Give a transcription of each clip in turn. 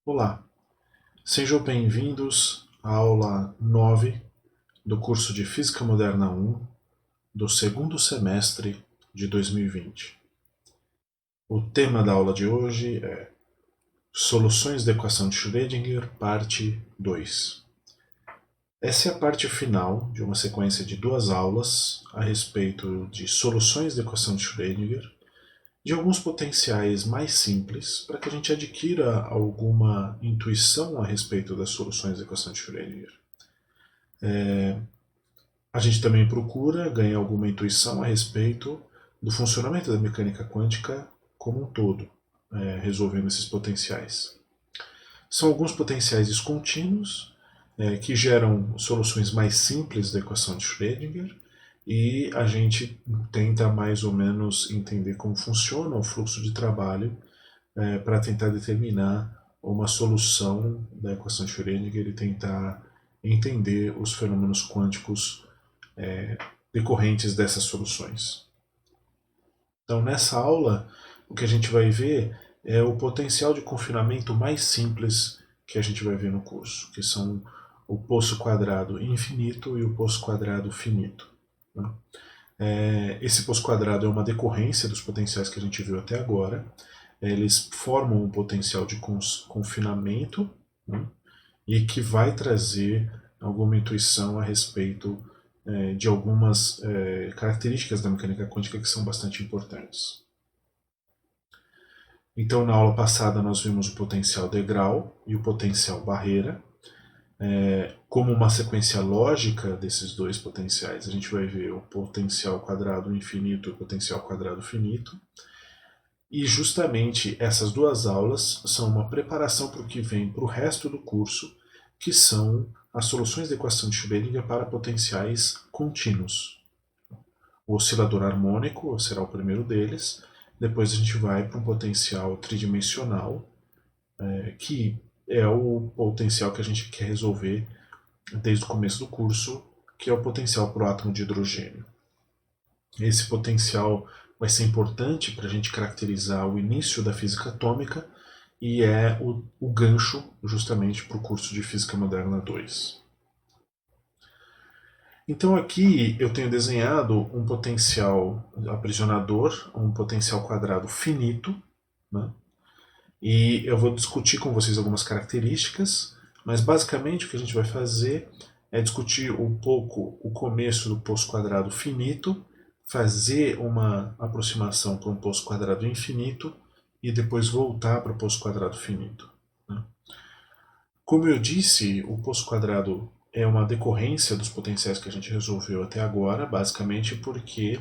Olá, sejam bem-vindos à aula 9 do curso de Física Moderna 1 do segundo semestre de 2020. O tema da aula de hoje é Soluções da equação de Schrödinger, parte 2. Essa é a parte final de uma sequência de duas aulas a respeito de soluções da equação de Schrödinger, de alguns potenciais mais simples, para que a gente adquira alguma intuição a respeito das soluções da equação de Schrödinger. A gente também procura ganhar alguma intuição a respeito do funcionamento da mecânica quântica como um todo, resolvendo esses potenciais. São alguns potenciais descontínuos que geram soluções mais simples da equação de Schrödinger, e a gente tenta mais ou menos entender como funciona o fluxo de trabalho para tentar determinar uma solução da equação de Schrödinger e tentar entender os fenômenos quânticos decorrentes dessas soluções. Então, nessa aula, o que a gente vai ver é o potencial de confinamento mais simples que a gente vai ver no curso, que são o poço quadrado infinito e o poço quadrado finito. Esse poço quadrado é uma decorrência dos potenciais que a gente viu até agora. Eles formam um potencial de confinamento, né, e que vai trazer alguma intuição a respeito de algumas características da mecânica quântica que são bastante importantes. Então, na aula passada, nós vimos o potencial degrau e o potencial barreira. Como uma sequência lógica desses dois potenciais, a gente vai ver o potencial quadrado infinito e o potencial quadrado finito. E justamente essas duas aulas são uma preparação para o que vem para o resto do curso, que são as soluções da equação de Schrödinger para potenciais contínuos. O oscilador harmônico será o primeiro deles, depois a gente vai para um potencial tridimensional, que é o potencial que a gente quer resolver desde o começo do curso, que é o potencial para o átomo de hidrogênio. Esse potencial vai ser importante para a gente caracterizar o início da física atômica e é o gancho justamente para o curso de Física Moderna 2. Então aqui eu tenho desenhado um potencial aprisionador, um potencial quadrado finito, né? E eu vou discutir com vocês algumas características, mas basicamente o que a gente vai fazer é discutir um pouco o começo do poço quadrado finito, fazer uma aproximação para um poço quadrado infinito e depois voltar para o poço quadrado finito, né? Como eu disse, o poço quadrado é uma decorrência dos potenciais que a gente resolveu até agora, basicamente porque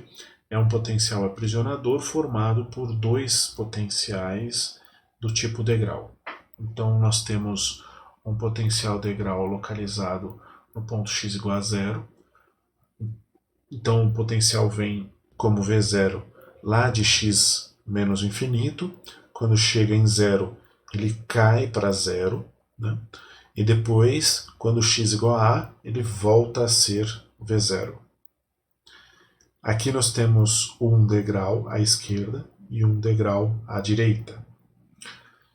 é um potencial aprisionador formado por dois potenciais do tipo degrau. Então nós temos um potencial degrau localizado no ponto x igual a zero. Então o potencial vem como V0 lá de x menos infinito. Quando chega em zero, ele cai para zero, né? E depois, quando x igual a A, ele volta a ser V0. Aqui nós temos um degrau à esquerda e um degrau à direita.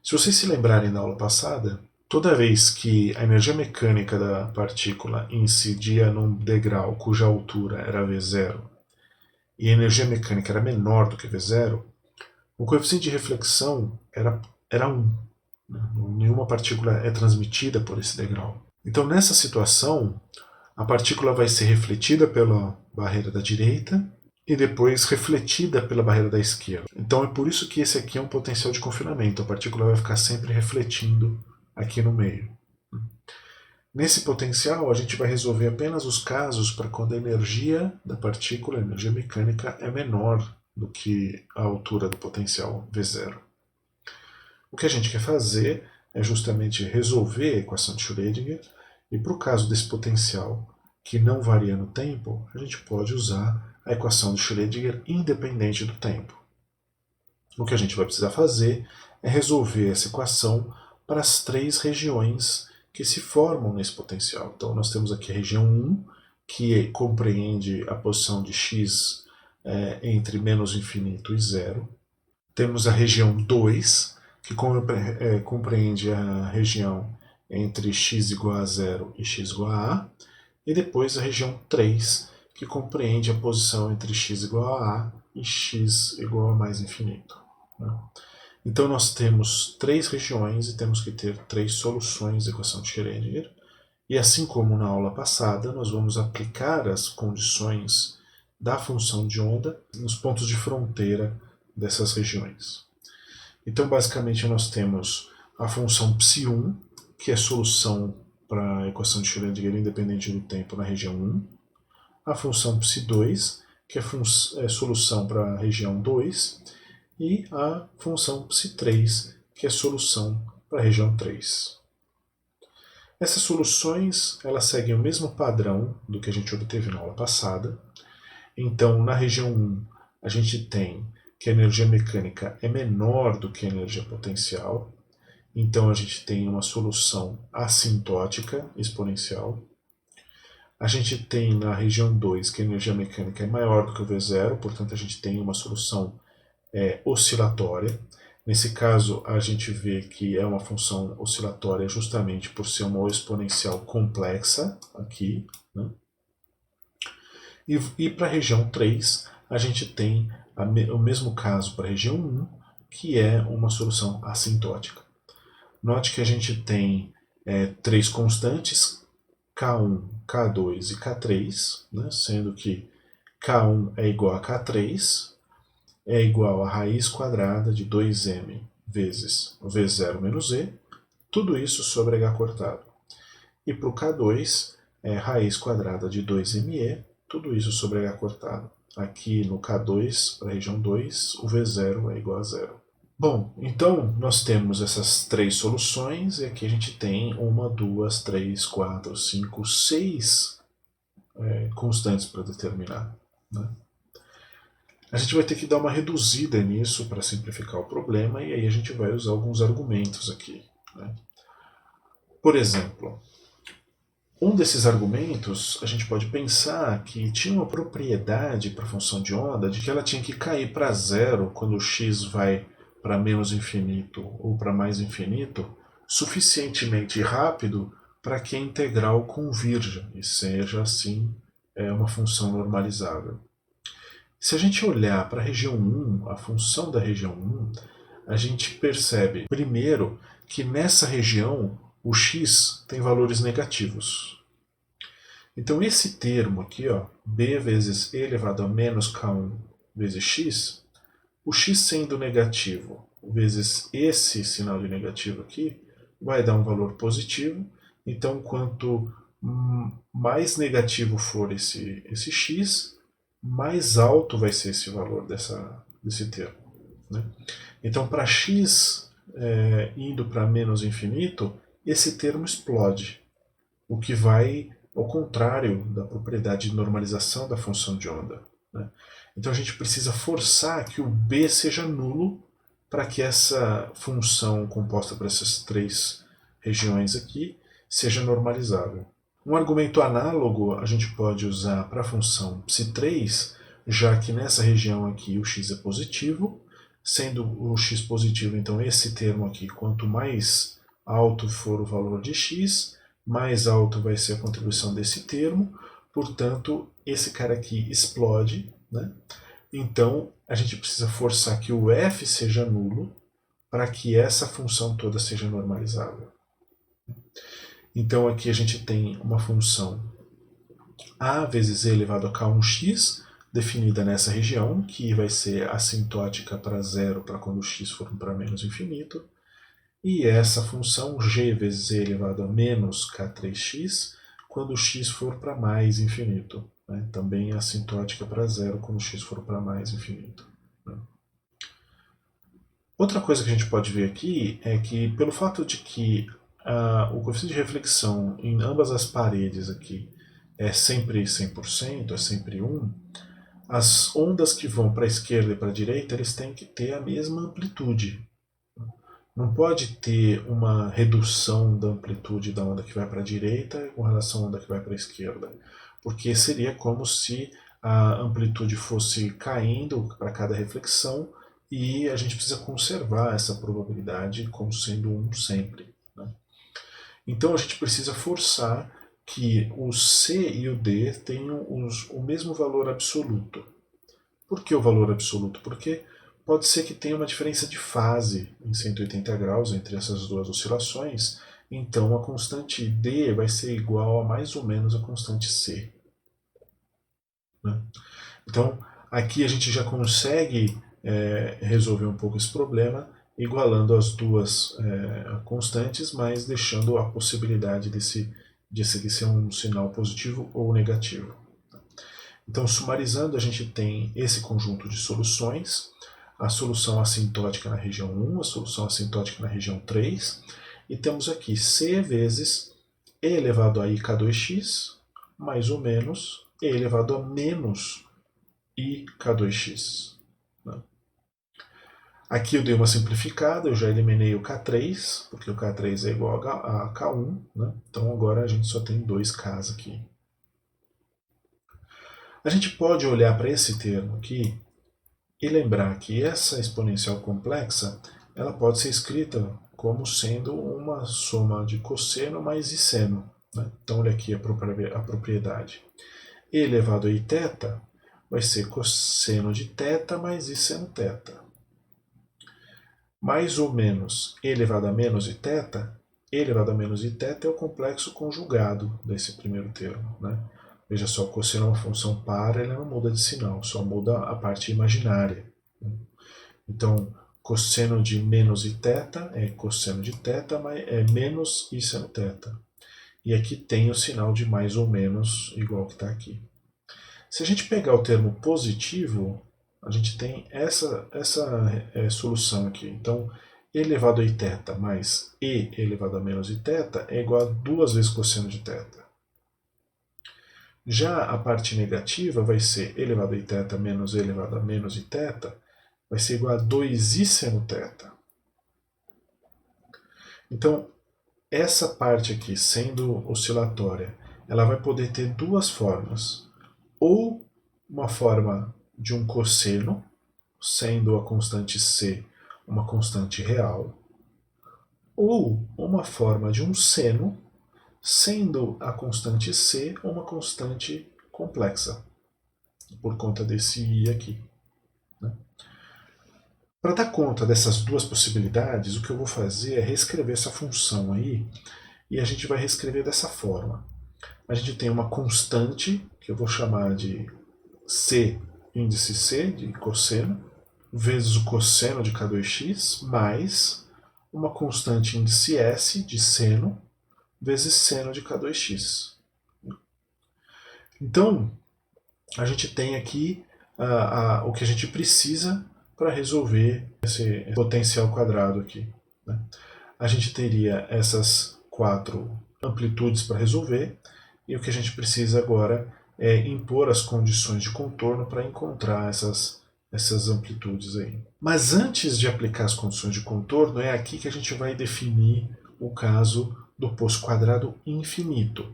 Se vocês se lembrarem da aula passada, toda vez que a energia mecânica da partícula incidia num degrau cuja altura era V0 e a energia mecânica era menor do que V0, o coeficiente de reflexão era 1. Nenhuma partícula é transmitida por esse degrau. Então, nessa situação, a partícula vai ser refletida pela barreira da direita e depois refletida pela barreira da esquerda. Então é por isso que esse aqui é um potencial de confinamento. A partícula vai ficar sempre refletindo aqui no meio. Nesse potencial, a gente vai resolver apenas os casos para quando a energia da partícula, a energia mecânica, é menor do que a altura do potencial V0. O que a gente quer fazer é justamente resolver a equação de Schrödinger, e para o caso desse potencial que não varia no tempo, a gente pode usar a equação de Schrödinger independente do tempo. O que a gente vai precisar fazer é resolver essa equação para as três regiões que se formam nesse potencial. Então nós temos aqui a região 1, que compreende a posição de x entre menos infinito e zero. Temos a região 2, que compreende a região entre x igual a 0 e x igual a A, e depois a região 3, que compreende a posição entre x igual a A e x igual a mais infinito. Né? Então nós temos 3 regiões e temos que ter 3 soluções da equação de Schrödinger. E assim como na aula passada, nós vamos aplicar as condições da função de onda nos pontos de fronteira dessas regiões. Então, basicamente, nós temos a função ψ1, que é solução para a equação de Schrödinger independente do tempo na região 1, a função ψ2, que é solução para a região 2, e a função ψ3, que é solução para a região 3. Essas soluções elas seguem o mesmo padrão do que a gente obteve na aula passada. Então, na região 1, a gente tem que a energia mecânica é menor do que a energia potencial. Então, a gente tem uma solução assintótica exponencial. A gente tem na região 2 que a energia mecânica é maior do que o V0, portanto, a gente tem uma solução oscilatória. Nesse caso, a gente vê que é uma função oscilatória justamente por ser uma exponencial complexa aqui. Né? E para a região 3, a gente tem o mesmo caso para a região 1, que é uma solução assintótica. Note que a gente tem 3 constantes, K1, K2 e K3, né? Sendo que K1 é igual a K3, é igual a raiz quadrada de 2m vezes V0 menos E, tudo isso sobre H cortado. E para o K2 é raiz quadrada de 2me, tudo isso sobre H cortado. Aqui no K2, para a região 2, o V0 é igual a 0. Bom, então nós temos essas 3 soluções e aqui a gente tem 1, 2, 3, 4, 5, 6 constantes para determinar. Né? A gente vai ter que dar uma reduzida nisso para simplificar o problema e aí a gente vai usar alguns argumentos aqui. Né? Por exemplo, um desses argumentos a gente pode pensar que tinha uma propriedade para a função de onda de que ela tinha que cair para zero quando o x vai para menos infinito ou para mais infinito suficientemente rápido para que a integral convirja e seja assim uma função normalizável. Se a gente olhar para a região 1, a função da região 1, a gente percebe, primeiro, que nessa região o x tem valores negativos. Então esse termo aqui, ó, b vezes e elevado a menos k1 vezes x, o x sendo negativo vezes esse sinal de negativo aqui, vai dar um valor positivo. Então quanto mais negativo for esse x, mais alto vai ser esse valor desse termo. Né? Então, para x indo para menos infinito, esse termo explode, o que vai ao contrário da propriedade de normalização da função de onda. Né? Então, a gente precisa forçar que o b seja nulo para que essa função composta por essas 3 regiões aqui seja normalizável. Um argumento análogo a gente pode usar para a função ψ3, já que nessa região aqui o x é positivo, sendo o x positivo, então esse termo aqui, quanto mais alto for o valor de x, mais alto vai ser a contribuição desse termo, portanto esse cara aqui explode, né? Então a gente precisa forçar que o f seja nulo para que essa função toda seja normalizável. Então aqui a gente tem uma função a vezes e elevado a k1x, definida nessa região, que vai ser assintótica para zero para quando x for para menos infinito. E essa função g vezes e elevado a menos k3x, quando x for para mais infinito. Né? Também assintótica para zero quando x for para mais infinito. Né? Outra coisa que a gente pode ver aqui é que, pelo fato de que o coeficiente de reflexão em ambas as paredes aqui é sempre 100%, é sempre 1, as ondas que vão para a esquerda e para a direita eles têm que ter a mesma amplitude. Não pode ter uma redução da amplitude da onda que vai para a direita com relação à onda que vai para a esquerda, porque seria como se a amplitude fosse caindo para cada reflexão e a gente precisa conservar essa probabilidade como sendo 1 sempre, né? Então a gente precisa forçar que o C e o D tenham o mesmo valor absoluto. Por que o valor absoluto? Porque pode ser que tenha uma diferença de fase em 180 graus entre essas duas oscilações, então a constante D vai ser igual a mais ou menos a constante C, né? Então aqui a gente já consegue resolver um pouco esse problema, igualando as duas constantes, mas deixando a possibilidade de ser um sinal positivo ou negativo. Então, sumarizando, a gente tem esse conjunto de soluções, a solução assintótica na região 1, a solução assintótica na região 3, e temos aqui C vezes E elevado a IK2x, mais ou menos E elevado a menos IK2x. Aqui eu dei uma simplificada, eu já eliminei o K3, porque o K3 é igual a K1, né? Então agora a gente só tem 2Ks aqui. A gente pode olhar para esse termo aqui e lembrar que essa exponencial complexa ela pode ser escrita como sendo uma soma de cosseno mais seno, né? Então olha aqui a propriedade. E elevado a iθ vai ser cosseno de θ mais seno θ. Mais ou menos e elevado a menos iθ, e elevado a menos iθ é o complexo conjugado desse primeiro termo, né? Veja só, cosseno é uma função par, ela não muda de sinal, só muda a parte imaginária. Então, cosseno de menos iθ é cosseno de θ, mas é menos seno θ. E aqui tem o sinal de mais ou menos, igual que está aqui. Se a gente pegar o termo positivo, a gente tem essa solução aqui. Então, e elevado a iθ mais e elevado a menos iθ é igual a 2 vezes cosseno de θ. Já a parte negativa vai ser e elevado a iθ menos e elevado a menos iθ, vai ser igual a 2i seno θ. Então, essa parte aqui, sendo oscilatória, ela vai poder ter duas formas. Ou uma forma de um cosseno, sendo a constante C uma constante real, ou uma forma de um seno, sendo a constante C uma constante complexa, por conta desse I aqui, né? Para dar conta dessas duas possibilidades, o que eu vou fazer é reescrever essa função aí, e a gente vai reescrever dessa forma. A gente tem uma constante, que eu vou chamar de C, índice C, de cosseno, vezes o cosseno de K2x, mais uma constante índice S, de seno, vezes seno de K2x. Então, a gente tem aqui o que a gente precisa para resolver esse potencial quadrado aqui, né? A gente teria essas 4 amplitudes para resolver, e o que a gente precisa agora é impor as condições de contorno para encontrar essas amplitudes aí. Mas antes de aplicar as condições de contorno, é aqui que a gente vai definir o caso do pós-quadrado infinito.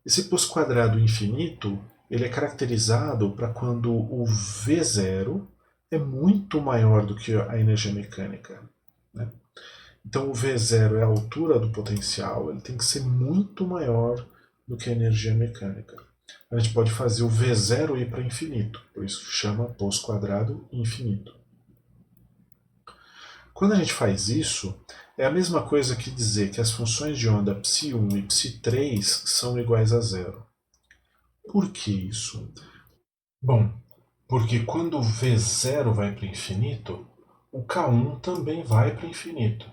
Esse pós-quadrado infinito ele é caracterizado para quando o V0 é muito maior do que a energia mecânica, né? Então o V0 é a altura do potencial, ele tem que ser muito maior do que a energia mecânica. A gente pode fazer o V0 ir para infinito, por isso chama pós-quadrado infinito. Quando a gente faz isso, é a mesma coisa que dizer que as funções de onda ψ1 e ψ3 são iguais a zero. Por que isso? Bom, porque quando o V0 vai para o infinito, o K1 também vai para o infinito.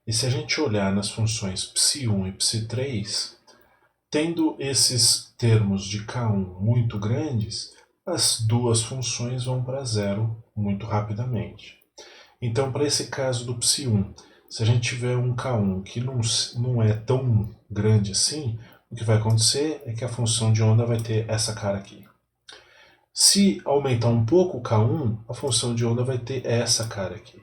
E se a gente olhar nas funções ψ1 e ψ3, tendo esses termos de K1 muito grandes, as duas funções vão para zero muito rapidamente. Então, para esse caso do ψ1, se a gente tiver um K1 que não é tão grande assim, o que vai acontecer é que a função de onda vai ter essa cara aqui. Se aumentar um pouco o K1, a função de onda vai ter essa cara aqui,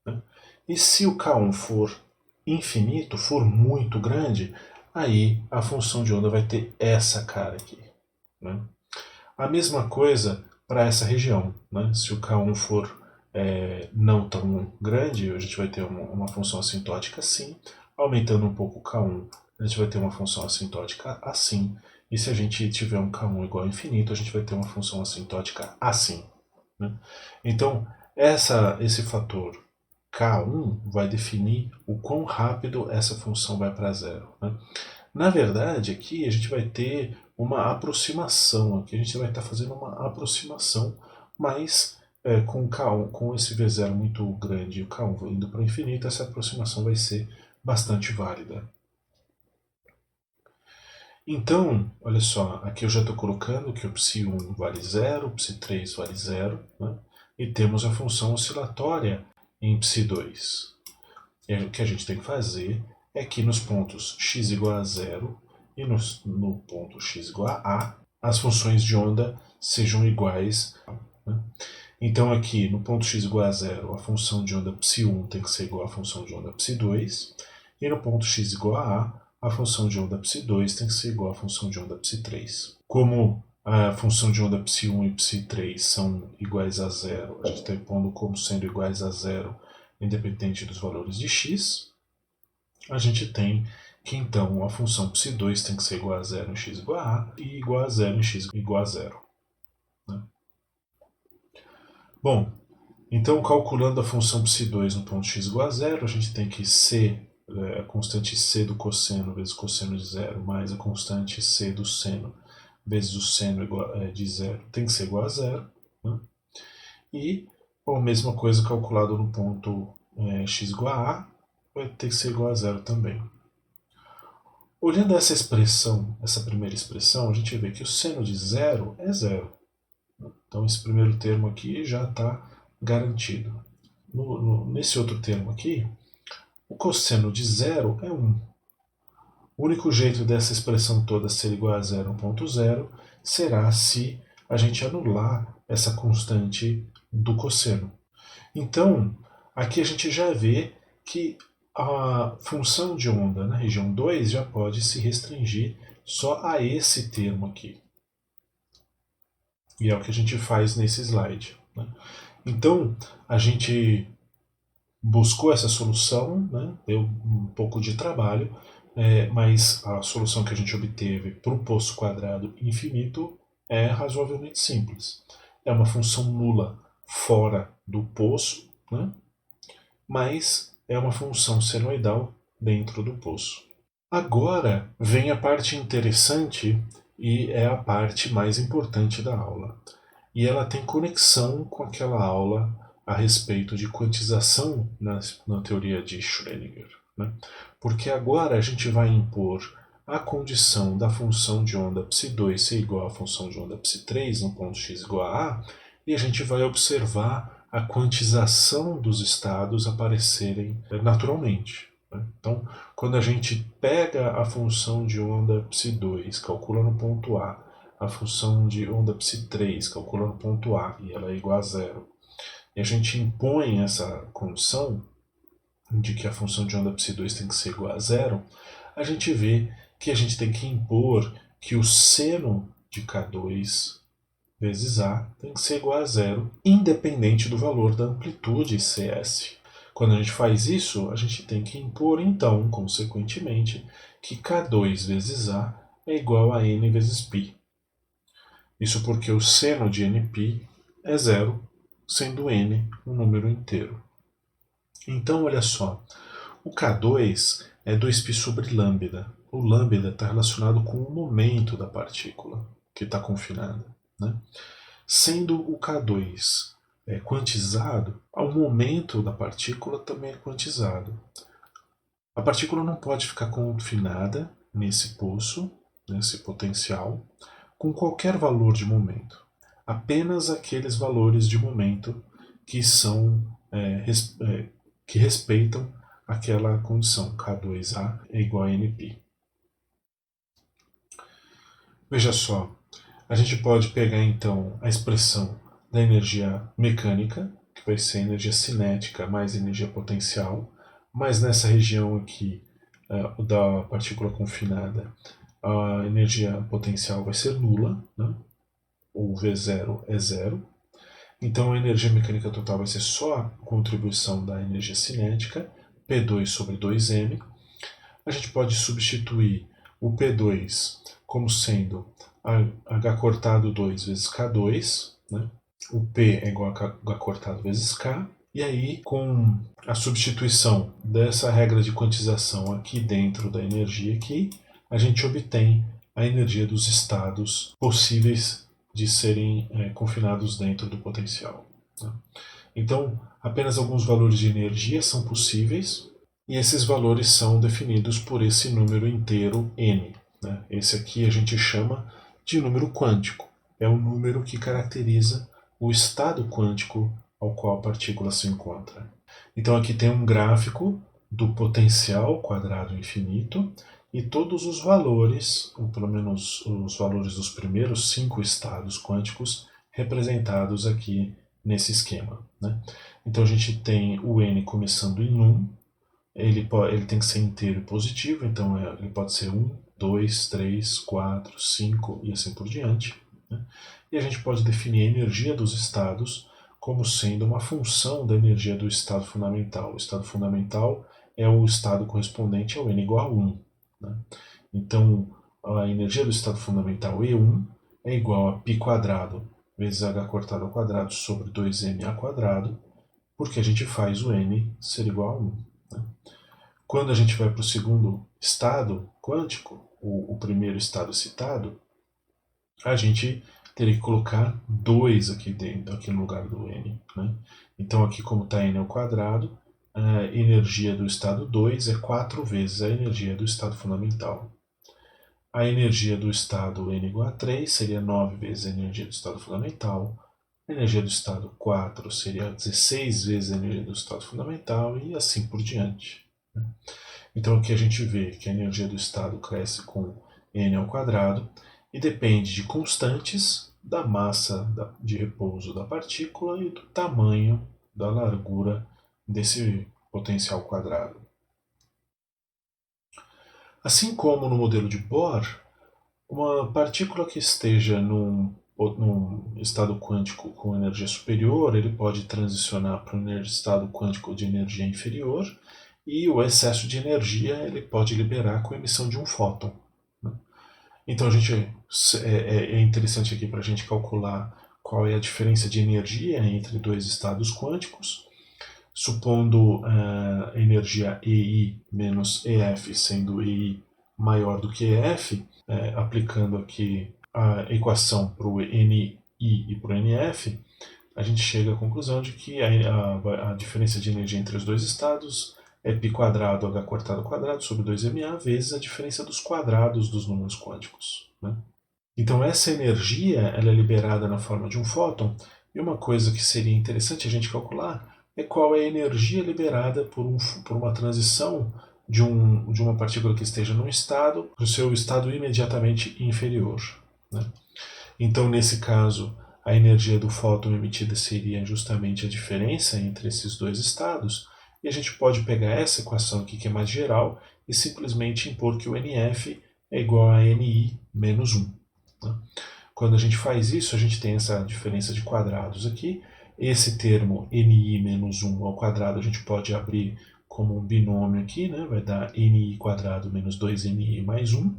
né? E se o K1 for infinito, for muito grande, aí a função de onda vai ter essa cara aqui, né? A mesma coisa para essa região, né? Se o K1 for não tão grande, a gente vai ter uma função assintótica assim, aumentando um pouco o K1, a gente vai ter uma função assintótica assim, e se a gente tiver um K1 igual a infinito, a gente vai ter uma função assintótica assim. Né? Então, esse fator K1 vai definir o quão rápido essa função vai para zero. Né? Na verdade, aqui a gente vai ter uma aproximação, aqui a gente vai estar fazendo uma aproximação, mas com K1, com esse V0 muito grande e o K1 indo para o infinito, essa aproximação vai ser bastante válida. Então, olha só, aqui eu já estou colocando que o psi1 vale 0, o psi3 vale 0, né? E temos a função oscilatória em psi2. E o que a gente tem que fazer é que nos pontos x igual a 0 e no ponto x igual a, as funções de onda sejam iguais. Né? Então aqui no ponto x igual a 0, a função de onda psi1 tem que ser igual à função de onda psi2, e no ponto x igual a função de onda psi2 tem que ser igual à função de onda psi3. Como a função de onda psi1 e psi3 são iguais a 0, a gente está impondo como sendo iguais a 0 independente dos valores de x, a gente tem que então a função psi2 tem que ser igual a 0 em x igual a e igual a 0 em x igual a 0. Né? Bom, então calculando a função psi2 no ponto x igual a 0, a gente tem que c, a constante c do cosseno vezes o cosseno de 0, mais a constante c do seno vezes o seno de 0 tem que ser igual a 0. Né? E a mesma coisa calculado no ponto x igual a vai ter que ser igual a 0 também. Olhando essa expressão, essa primeira expressão, a gente vê que o seno de 0 é 0. Então esse primeiro termo aqui já está garantido. Nesse outro termo aqui, o cosseno de 0 é 1. O único jeito dessa expressão toda ser igual a 0,0 será se a gente anular essa constante do cosseno. Então, aqui a gente já vê que a função de onda na região 2 já pode se restringir só a esse termo aqui. E é o que a gente faz nesse slide. Né? Então, a gente buscou essa solução, né? Deu um pouco de trabalho, mas a solução que a gente obteve para o poço quadrado infinito é razoavelmente simples. É uma função nula fora do poço, né? Mas é uma função senoidal dentro do poço. Agora vem a parte interessante e é a parte mais importante da aula. E ela tem conexão com aquela aula a respeito de quantização na teoria de Schrödinger. Né? Porque agora a gente vai impor a condição da função de onda psi2 ser igual à função de onda psi3 no ponto x igual a A, e a gente vai observar a quantização dos estados aparecerem naturalmente. Né? Então, quando a gente pega a função de onda psi2, calcula no ponto a função de onda psi3, calcula no ponto A, e ela é igual a 0, e a gente impõe essa condição de que a função de onda psi2 tem que ser igual a 0, a gente vê que a gente tem que impor que o seno de K2 vezes A tem que ser igual a 0, independente do valor da amplitude CS. Quando a gente faz isso, a gente tem que impor, então, consequentemente, que K2 vezes A é igual a N vezes π. Isso porque o seno de Nπ é 0, sendo N um número inteiro. Então, olha só, o K2 é 2π sobre lambda. O lambda está relacionado com o momento da partícula que está confinada. Né? Sendo o K2 quantizado, o momento da partícula também é quantizado. A partícula não pode ficar confinada nesse poço, nesse potencial, com qualquer valor de momento. Apenas aqueles valores de momento que são que respeitam aquela condição K2A é igual a Nπ. Veja só, a gente pode pegar então a expressão da energia mecânica, que vai ser a energia cinética mais energia potencial, mas nessa região aqui da partícula confinada, a energia potencial vai ser nula, né? O V0 é 0, Então a energia mecânica total vai ser só a contribuição da energia cinética, P2 sobre 2m. A gente pode substituir o P2 como sendo H cortado 2 vezes K2, né? O P é igual a H cortado vezes K, e aí com a substituição dessa regra de quantização aqui dentro da energia aqui, a gente obtém a energia dos estados possíveis de serem confinados dentro do potencial, né? Então, apenas alguns valores de energia são possíveis, e esses valores são definidos por esse número inteiro n, né? Esse aqui a gente chama de número quântico. É o número que caracteriza o estado quântico ao qual a partícula se encontra. Então aqui tem um gráfico do potencial quadrado infinito e todos os valores, ou pelo menos os valores dos primeiros 5 estados quânticos, representados aqui nesse esquema, né? Então a gente tem o n começando em 1, ele tem que ser inteiro e positivo, então ele pode ser 1, 2, 3, 4, 5 e assim por diante, né? E a gente pode definir a energia dos estados como sendo uma função da energia do estado fundamental. O estado fundamental é o estado correspondente ao n igual a 1, né? Então a energia do estado fundamental E1 é igual a π quadrado vezes h cortado ao quadrado sobre 2ma quadrado, porque a gente faz o n ser igual a 1, né? Quando a gente vai para o segundo estado quântico, o primeiro estado citado, a gente teria que colocar 2 aqui dentro, aqui no lugar do n, né? Então aqui como está n ao quadrado, a energia do estado 2 é 4 vezes a energia do estado fundamental. A energia do estado n igual a 3 seria 9 vezes a energia do estado fundamental. A energia do estado 4 seria 16 vezes a energia do estado fundamental e assim por diante, né? Então aqui a gente vê que a energia do estado cresce com n ao quadrado e depende de constantes, da massa de repouso da partícula e do tamanho da largura desse potencial quadrado. Assim como no modelo de Bohr, uma partícula que esteja num estado quântico com energia superior, ele pode transicionar para um estado quântico de energia inferior, e o excesso de energia ele pode liberar com a emissão de um fóton, né? Então é interessante aqui para a gente calcular qual é a diferença de energia entre dois estados quânticos, supondo a energia EI menos EF sendo EI maior do que EF, aplicando aqui a equação para o NI e para o NF, a gente chega à conclusão de que a diferença de energia entre os dois estados é π quadrado h cortado ao quadrado sobre 2ma vezes a diferença dos quadrados dos números quânticos, né? Então essa energia ela é liberada na forma de um fóton, e uma coisa que seria interessante a gente calcular é qual é a energia liberada por uma transição de uma partícula que esteja num estado para o seu estado imediatamente inferior, né? Então nesse caso a energia do fóton emitida seria justamente a diferença entre esses dois estados, e a gente pode pegar essa equação aqui que é mais geral e simplesmente impor que o NF é igual a NI menos 1, né? Quando a gente faz isso, a gente tem essa diferença de quadrados aqui. Esse termo NI menos 1 ao quadrado a gente pode abrir como um binômio aqui, né? Vai dar NI quadrado menos 2NI mais 1.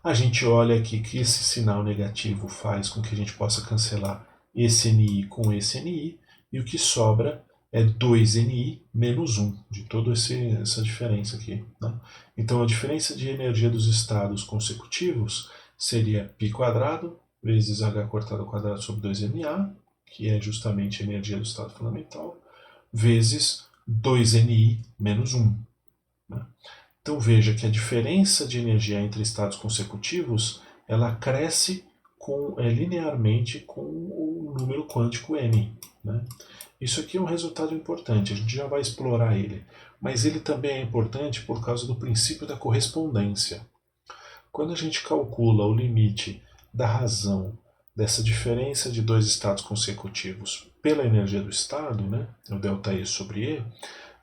A gente olha aqui que esse sinal negativo faz com que a gente possa cancelar esse NI com esse NI, e o que sobra é 2NI menos 1, de toda essa diferença aqui, né? Então a diferença de energia dos estados consecutivos seria π quadrado vezes h cortado ao quadrado sobre 2ma, que é justamente a energia do estado fundamental, vezes 2NI menos 1, né? Então veja que a diferença de energia entre estados consecutivos ela cresce linearmente com o número quântico n, né? Isso aqui é um resultado importante, a gente já vai explorar ele, mas ele também é importante por causa do princípio da correspondência. Quando a gente calcula o limite da razão dessa diferença de dois estados consecutivos pela energia do estado, né, o ΔE sobre E,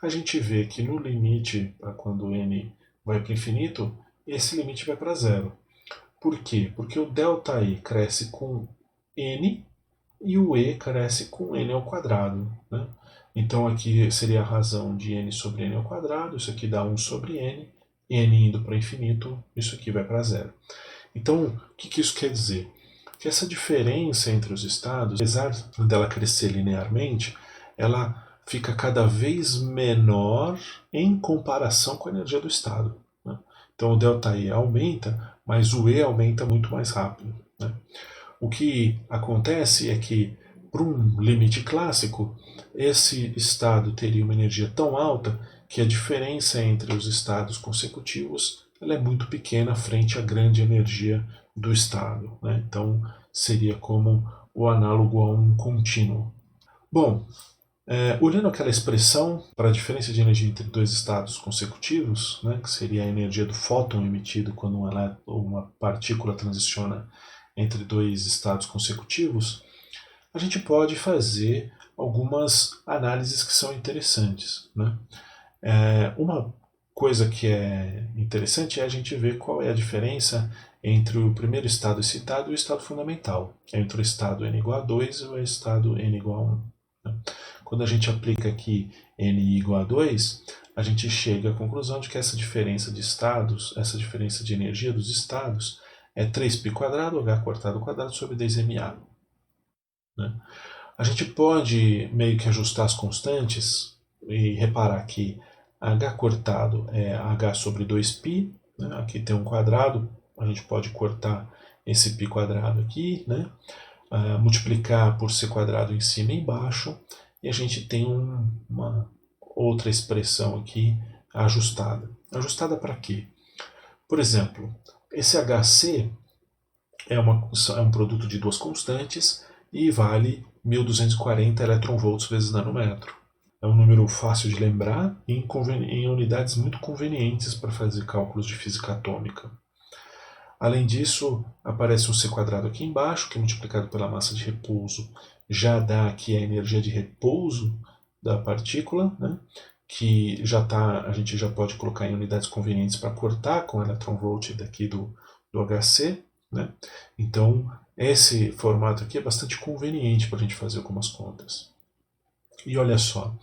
a gente vê que no limite, para quando n vai para o infinito, esse limite vai para zero. Por quê? Porque o ΔI cresce com n e o E cresce com n ao quadrado. Né? Então aqui seria a razão de n sobre n ao quadrado, isso aqui dá 1 sobre n indo para infinito, isso aqui vai para zero. Então, o que isso quer dizer? Que essa diferença entre os estados, apesar dela crescer linearmente, ela fica cada vez menor em comparação com a energia do estado. Né? Então o ΔE aumenta, mas o E aumenta muito mais rápido. Né? O que acontece é que, para um limite clássico, esse estado teria uma energia tão alta que a diferença entre os estados consecutivos ela é muito pequena frente à grande energia do estado. Né? Então, seria como o análogo a um contínuo. Bom, olhando aquela expressão para a diferença de energia entre dois estados consecutivos, né, que seria a energia do fóton emitido quando uma partícula transiciona entre dois estados consecutivos, a gente pode fazer algumas análises que são interessantes. Né? Uma coisa que é interessante é a gente ver qual é a diferença entre o primeiro estado excitado e o estado fundamental, entre o estado n igual a 2 e o estado n igual a 1. Né? Quando a gente aplica aqui n igual a 2, a gente chega à conclusão de que essa diferença de estados, essa diferença de energia dos estados, é 3π² h cortado ao quadrado sobre 10ma. Né? A gente pode meio que ajustar as constantes e reparar que h cortado é h sobre 2π, né? Aqui tem um quadrado, a gente pode cortar esse π quadrado aqui, né? Multiplicar por c quadrado em cima e embaixo, e a gente tem uma outra expressão aqui ajustada. Ajustada para quê? Por exemplo, esse HC é um produto de duas constantes e vale 1240 eletronvolts vezes nanômetro. É um número fácil de lembrar e em unidades muito convenientes para fazer cálculos de física atômica. Além disso, aparece um c quadrado aqui embaixo, que multiplicado pela massa de repouso já dá aqui a energia de repouso da partícula, né? Que a gente já pode colocar em unidades convenientes para cortar com o eletronvolt daqui do HC. Né? Então, esse formato aqui é bastante conveniente para a gente fazer algumas contas. E olha só,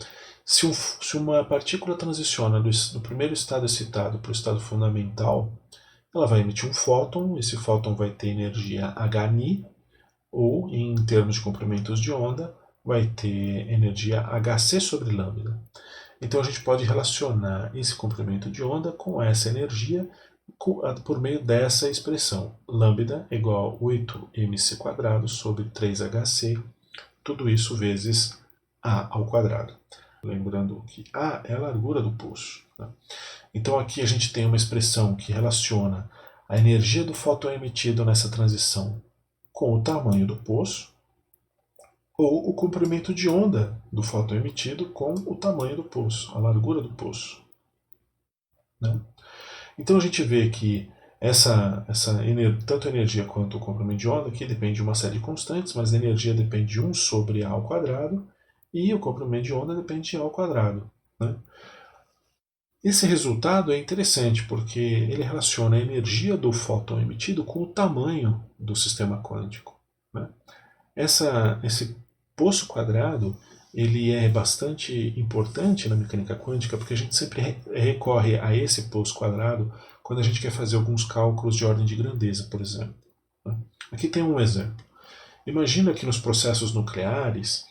se uma partícula transiciona do primeiro estado excitado para o estado fundamental, ela vai emitir um fóton, esse fóton vai ter energia hν, ou, em termos de comprimentos de onda, vai ter energia hc sobre lambda. Então a gente pode relacionar esse comprimento de onda com essa energia por meio dessa expressão. Lambda é igual a 8mc² sobre 3hc, tudo isso vezes a ao quadrado. Lembrando que a é a largura do poço. Né? Então aqui a gente tem uma expressão que relaciona a energia do fóton emitido nessa transição com o tamanho do poço, ou o comprimento de onda do fóton emitido com o tamanho do poço, a largura do poço. Né? Então a gente vê que tanto a energia quanto o comprimento de onda aqui depende de uma série de constantes, mas a energia depende de 1 sobre a ao quadrado e o comprimento de onda depende de a ao quadrado. Né? Esse resultado é interessante porque ele relaciona a energia do fóton emitido com o tamanho do sistema quântico. Né? Esse poço quadrado ele é bastante importante na mecânica quântica porque a gente sempre recorre a esse poço quadrado quando a gente quer fazer alguns cálculos de ordem de grandeza, por exemplo. Né? Aqui tem um exemplo. Imagina que nos processos nucleares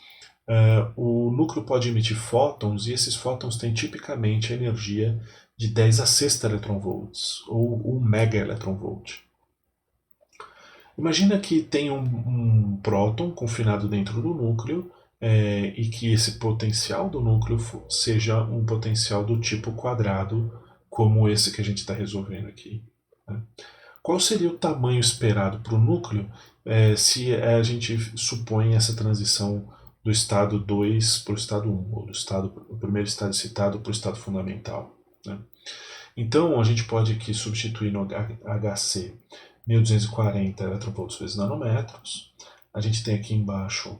o núcleo pode emitir fótons e esses fótons têm tipicamente a energia de 10 a sexta eletronvolts, ou 1 megaeletronvolt. Imagina que tem um próton confinado dentro do núcleo e que esse potencial do núcleo seja um potencial do tipo quadrado, como esse que a gente está resolvendo aqui. Né? Qual seria o tamanho esperado para o núcleo se a gente supõe essa transição do estado 2 para o estado 1, ou do primeiro estado excitado para o estado fundamental? Né? Então, a gente pode aqui substituir no HC 1240 eletronvolts vezes nanômetros. A gente tem aqui embaixo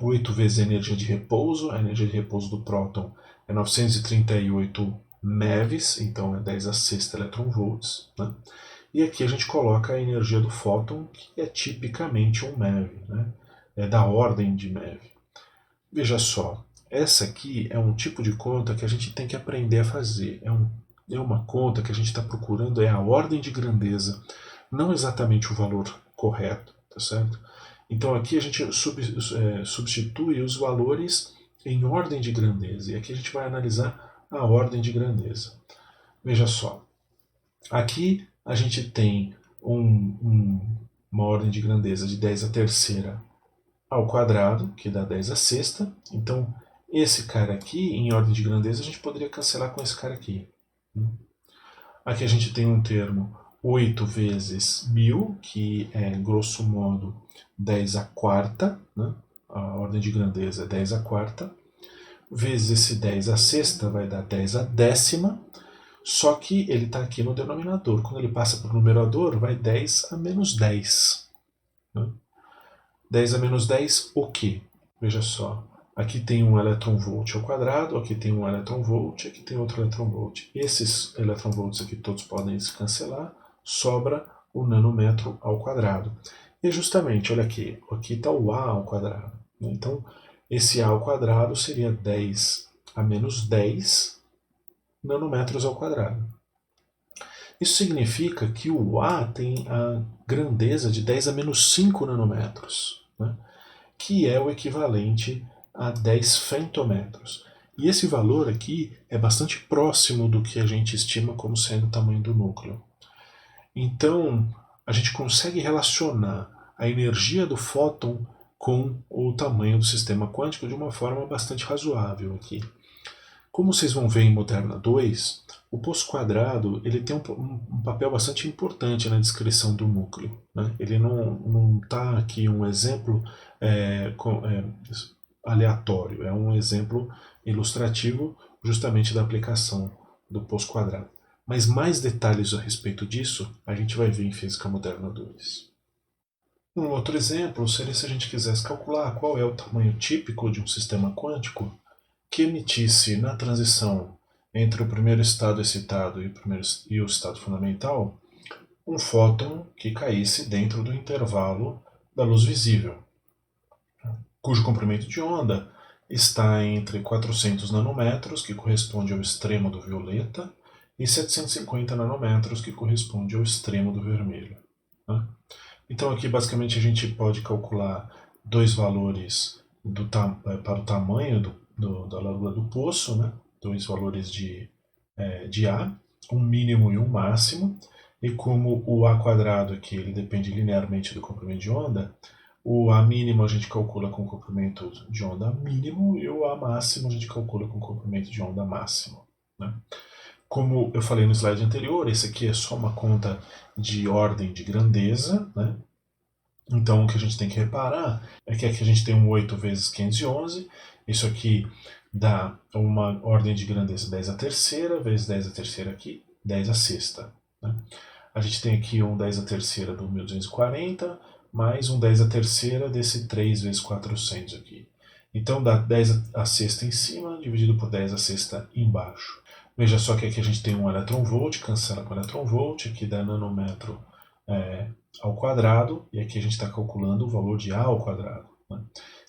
8 vezes a energia de repouso. A energia de repouso do próton é 938 MeVs, então é 10 a sexta eletronvolts. Né? E aqui a gente coloca a energia do fóton, que é tipicamente 1 MeV. Né? da ordem de MeV. Veja só, essa aqui é um tipo de conta que a gente tem que aprender a fazer. É uma conta que a gente está procurando, é a ordem de grandeza, não exatamente o valor correto, tá certo? Então aqui a gente substitui os valores em ordem de grandeza, e aqui a gente vai analisar a ordem de grandeza. Veja só, aqui a gente tem uma ordem de grandeza de 10 a terceira ao quadrado, que dá 10 a sexta. Então, esse cara aqui, em ordem de grandeza, a gente poderia cancelar com esse cara aqui. Aqui a gente tem um termo 8 vezes 1000, que é, grosso modo, 10 a quarta, né? A ordem de grandeza é 10 a quarta, vezes esse 10 a sexta vai dar 10 a décima, só que ele está aqui no denominador. Quando ele passa para o numerador, vai 10 a menos 10. Né? 10 a menos 10, o quê? Veja só. Aqui tem um elétron-volt ao quadrado, aqui tem um elétron-volt, aqui tem outro elétron-volt. Esses elétron-volts aqui todos podem se cancelar, sobra o nanômetro ao quadrado. E justamente, olha aqui está o A ao quadrado. Então, esse A ao quadrado seria 10 a menos 10 nanômetros ao quadrado. Isso significa que o A tem a grandeza de 10 a menos 5 nanômetros, né? Que é o equivalente a 10 femtometros. E esse valor aqui é bastante próximo do que a gente estima como sendo o tamanho do núcleo. Então, a gente consegue relacionar a energia do fóton com o tamanho do sistema quântico de uma forma bastante razoável aqui. Como vocês vão ver em Moderna 2, o poço quadrado ele tem um papel bastante importante na descrição do núcleo. Né? Ele não está aqui um exemplo aleatório, é um exemplo ilustrativo justamente da aplicação do poço quadrado. Mas mais detalhes a respeito disso a gente vai ver em Física Moderna 2. Um outro exemplo seria se a gente quisesse calcular qual é o tamanho típico de um sistema quântico que emitisse na transição entre o primeiro estado excitado e o estado fundamental um fóton que caísse dentro do intervalo da luz visível, cujo comprimento de onda está entre 400 nanômetros, que corresponde ao extremo do violeta, e 750 nanômetros, que corresponde ao extremo do vermelho. Então aqui basicamente a gente pode calcular dois valores para o tamanho da largura do poço, né? Dois valores de A, um mínimo e um máximo, e como o A quadrado aqui ele depende linearmente do comprimento de onda, o A mínimo a gente calcula com o comprimento de onda mínimo e o A máximo a gente calcula com o comprimento de onda máximo. Né? Como eu falei no slide anterior, esse aqui é só uma conta de ordem de grandeza, né? Então o que a gente tem que reparar é que aqui a gente tem um 8 vezes 511, isso aqui dá uma ordem de grandeza 10 a terceira, vezes 10 a terceira aqui, 10 a sexta. Né? A gente tem aqui um 10 a terceira do 1240, mais um 10 a terceira desse 3 vezes 400 aqui. Então dá 10 a sexta em cima, dividido por 10 a sexta embaixo. Veja só que aqui a gente tem um elétron-volt, cancela com elétron-volt, aqui dá nanômetro ao quadrado, e aqui a gente está calculando o valor de A ao quadrado. Né?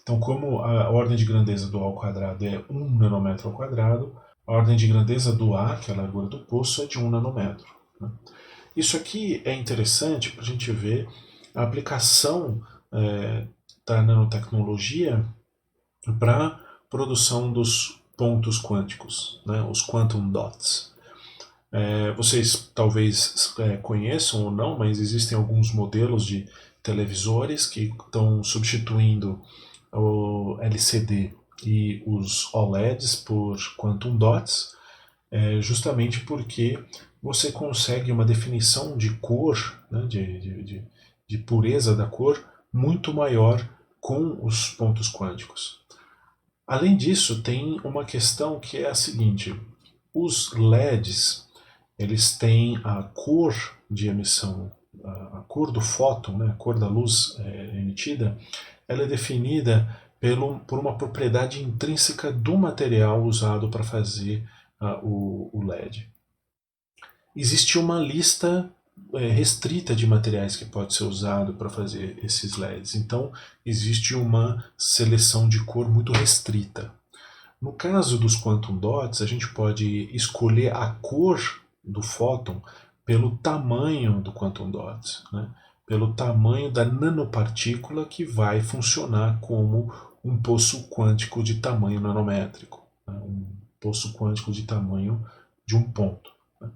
Então, como a ordem de grandeza do A ao quadrado é 1 nanômetro ao quadrado, a ordem de grandeza do A, que é a largura do poço, é de 1 nanômetro. Né? Isso aqui é interessante para a gente ver a aplicação da nanotecnologia para a produção dos pontos quânticos, né? Os quantum dots. Vocês talvez conheçam ou não, mas existem alguns modelos de televisores que estão substituindo o LCD e os OLEDs por quantum dots, justamente porque você consegue uma definição de cor, né, de pureza da cor, muito maior com os pontos quânticos. Além disso, tem uma questão que é a seguinte: os LEDs eles têm a cor de emissão, a cor do fóton, né, a cor da luz emitida, ela é definida por uma propriedade intrínseca do material usado para fazer o LED. Existe uma lista restrita de materiais que pode ser usado para fazer esses LEDs. Então, existe uma seleção de cor muito restrita. No caso dos quantum dots, a gente pode escolher a cor do fóton pelo tamanho do quantum dot, né? Pelo tamanho da nanopartícula que vai funcionar como um poço quântico de tamanho nanométrico, né? Um poço quântico de tamanho de um ponto, né?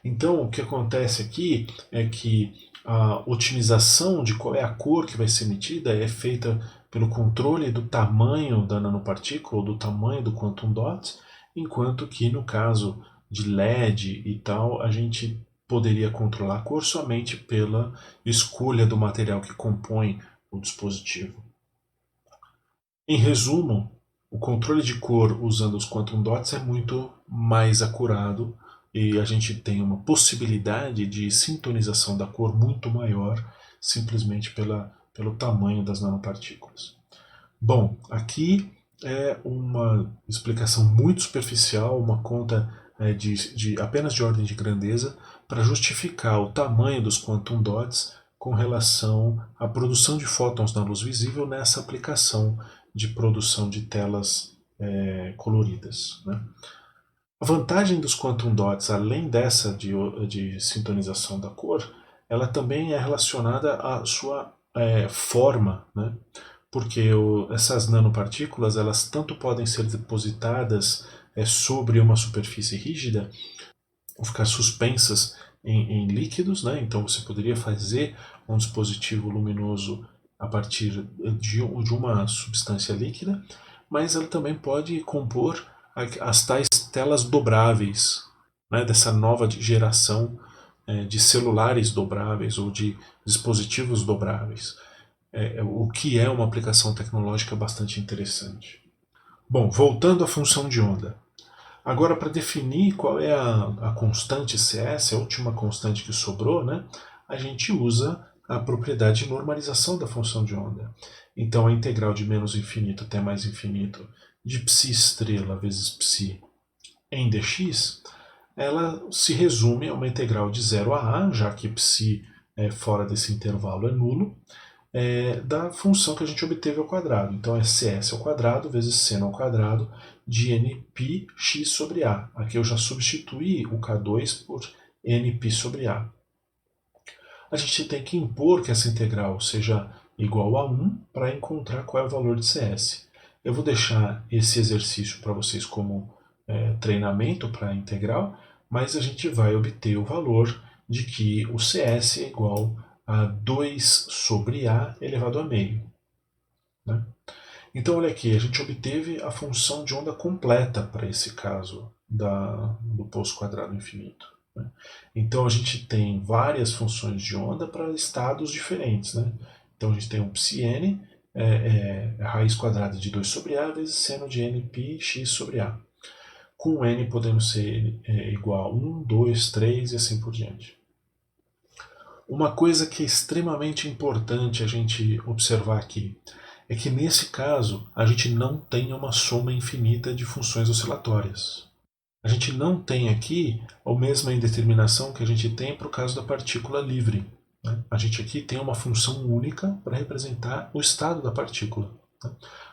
Então, o que acontece aqui é que a otimização de qual é a cor que vai ser emitida é feita pelo controle do tamanho da nanopartícula, ou do tamanho do quantum dot, enquanto que no caso de LED e tal, a gente poderia controlar a cor somente pela escolha do material que compõe o dispositivo. Em resumo, o controle de cor usando os quantum dots é muito mais acurado e a gente tem uma possibilidade de sintonização da cor muito maior simplesmente pelo tamanho das nanopartículas. Bom, aqui é uma explicação muito superficial, uma conta apenas de ordem de grandeza para justificar o tamanho dos quantum dots com relação à produção de fótons na luz visível nessa aplicação de produção de telas coloridas, né? A vantagem dos quantum dots, além dessa de sintonização da cor, ela também é relacionada à sua forma, né? Porque essas nanopartículas elas tanto podem ser depositadas sobre uma superfície rígida ou ficar suspensas em líquidos, né? Então você poderia fazer um dispositivo luminoso a partir de uma substância líquida, mas ela também pode compor as tais telas dobráveis, né? Dessa nova geração de celulares dobráveis ou de dispositivos dobráveis. O que é uma aplicação tecnológica bastante interessante. Bom, voltando à função de onda. Agora, para definir qual é a constante CS, a última constante que sobrou, né, a gente usa a propriedade de normalização da função de onda. Então, a integral de menos infinito até mais infinito de psi estrela vezes psi em dx, ela se resume a uma integral de 0 a a, já que psi fora desse intervalo é nulo, da função que a gente obteve ao quadrado. Então é cs ao quadrado vezes seno ao quadrado de nπ x sobre a. Aqui eu já substituí o K2 por nπ sobre a. A gente tem que impor que essa integral seja igual a 1 para encontrar qual é o valor de cs. Eu vou deixar esse exercício para vocês como treinamento para a integral, mas a gente vai obter o valor de que o cs é igual a 2 sobre a elevado a meio, né? Então, olha aqui, a gente obteve a função de onda completa para esse caso do poço quadrado infinito, né? Então, a gente tem várias funções de onda para estados diferentes, né? Então, a gente tem um psi-n, a raiz quadrada de 2 sobre a vezes seno de nπ x sobre a. Com n podendo ser igual a 1, 2, 3 e assim por diante. Uma coisa que é extremamente importante a gente observar aqui é que nesse caso a gente não tem uma soma infinita de funções oscilatórias. A gente não tem aqui a mesma indeterminação que a gente tem para o caso da partícula livre, né? A gente aqui tem uma função única para representar o estado da partícula, né?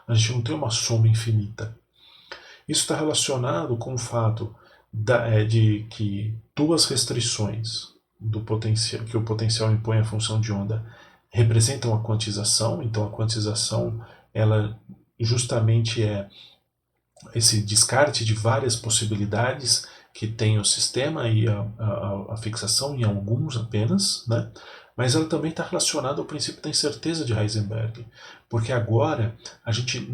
A gente não tem uma soma infinita. Isso está relacionado com o fato de que duas restrições do potencial, que o potencial impõe à função de onda representam a quantização. Então a quantização ela justamente é esse descarte de várias possibilidades que tem o sistema e a fixação em alguns apenas, né? Mas ela também está relacionada ao princípio da incerteza de Heisenberg, porque agora a gente,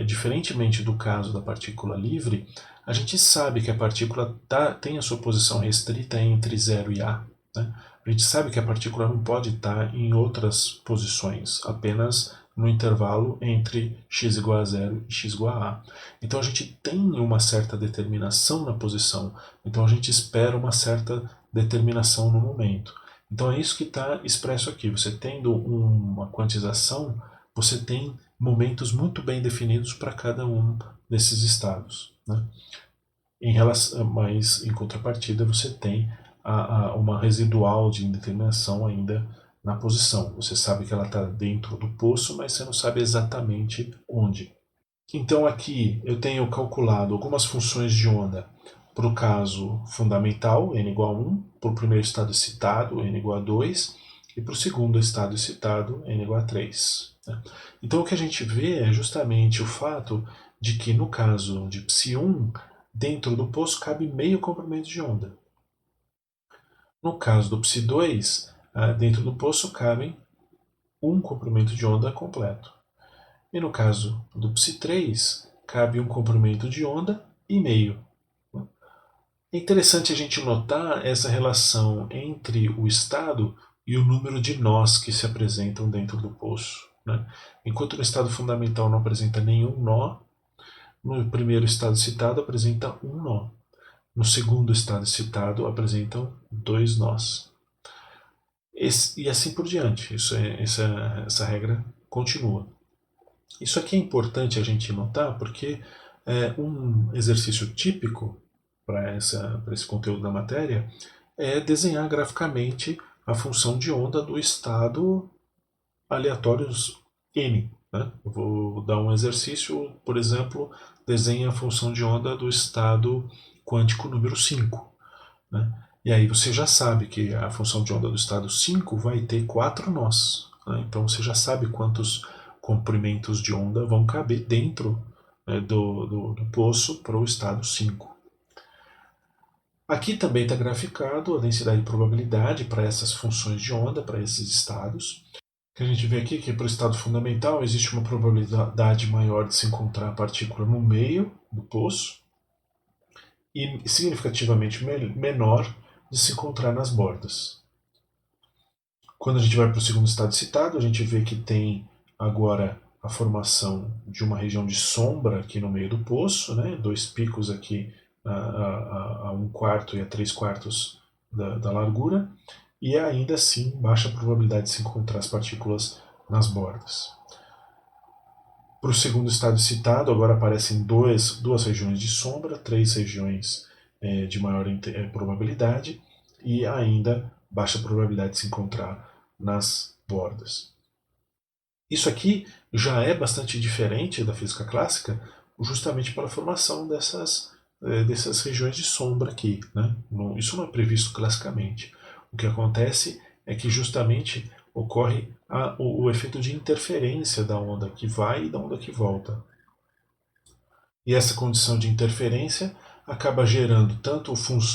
diferentemente do caso da partícula livre, a gente sabe que a partícula tem a sua posição restrita entre 0 e A, né? A gente sabe que a partícula não pode estar em outras posições, apenas no intervalo entre x igual a 0 e x igual a A. Então a gente tem uma certa determinação na posição, então a gente espera uma certa determinação no momento. Então é isso que está expresso aqui. Você tendo uma quantização, você tem momentos muito bem definidos para cada um desses estados, né? Mas em contrapartida você tem uma residual de indeterminação ainda na posição. Você sabe que ela está dentro do poço, mas você não sabe exatamente onde. Então aqui eu tenho calculado algumas funções de onda para o caso fundamental, n igual a 1, para o primeiro estado excitado, n igual a 2, e para o segundo estado excitado, n igual a 3. Então o que a gente vê é justamente o fato de que no caso de Psi1, dentro do poço cabe meio comprimento de onda. No caso do Psi2, dentro do poço cabem um comprimento de onda completo. E no caso do Psi3, cabe um comprimento de onda e meio. É interessante a gente notar essa relação entre o estado e o número de nós que se apresentam dentro do poço. Né? Enquanto no estado fundamental não apresenta nenhum nó, no primeiro estado citado apresenta um nó. No segundo estado citado apresentam dois nós. E assim por diante. Essa regra continua. Isso aqui é importante a gente notar porque um exercício típico para esse conteúdo da matéria é desenhar graficamente a função de onda do estado aleatórios n. Né? Eu vou dar um exercício, por exemplo, desenhe a função de onda do estado quântico número 5. Né? E aí você já sabe que a função de onda do estado 5 vai ter 4 nós. Né? Então você já sabe quantos comprimentos de onda vão caber dentro do poço para o estado 5. Aqui também está graficado a densidade de probabilidade para essas funções de onda, para esses estados. Que a gente vê aqui que para o estado fundamental existe uma probabilidade maior de se encontrar a partícula no meio do poço e significativamente menor de se encontrar nas bordas. Quando a gente vai para o segundo estado citado, a gente vê que tem agora a formação de uma região de sombra aqui no meio do poço, né? Dois picos aqui a 1/4 e a 3/4 da largura, e ainda assim baixa probabilidade de se encontrar as partículas nas bordas. Para o segundo estado citado, agora aparecem duas regiões de sombra, 3 regiões de maior probabilidade e ainda baixa probabilidade de se encontrar nas bordas. Isso aqui já é bastante diferente da física clássica, justamente pela formação dessas regiões de sombra aqui. Né? Isso não é previsto classicamente. O que acontece é que justamente ocorre o efeito de interferência da onda que vai e da onda que volta. E essa condição de interferência acaba gerando tanto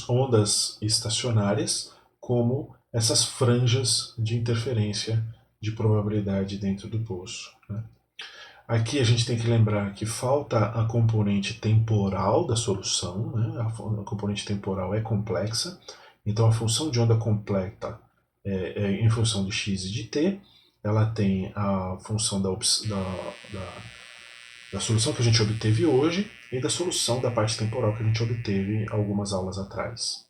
ondas estacionárias como essas franjas de interferência de probabilidade dentro do poço. Né? Aqui a gente tem que lembrar que falta a componente temporal da solução, né? A componente temporal é complexa, então a função de onda completa é em função de x e de t, ela tem a função da solução que a gente obteve hoje e da solução da parte temporal que a gente obteve algumas aulas atrás.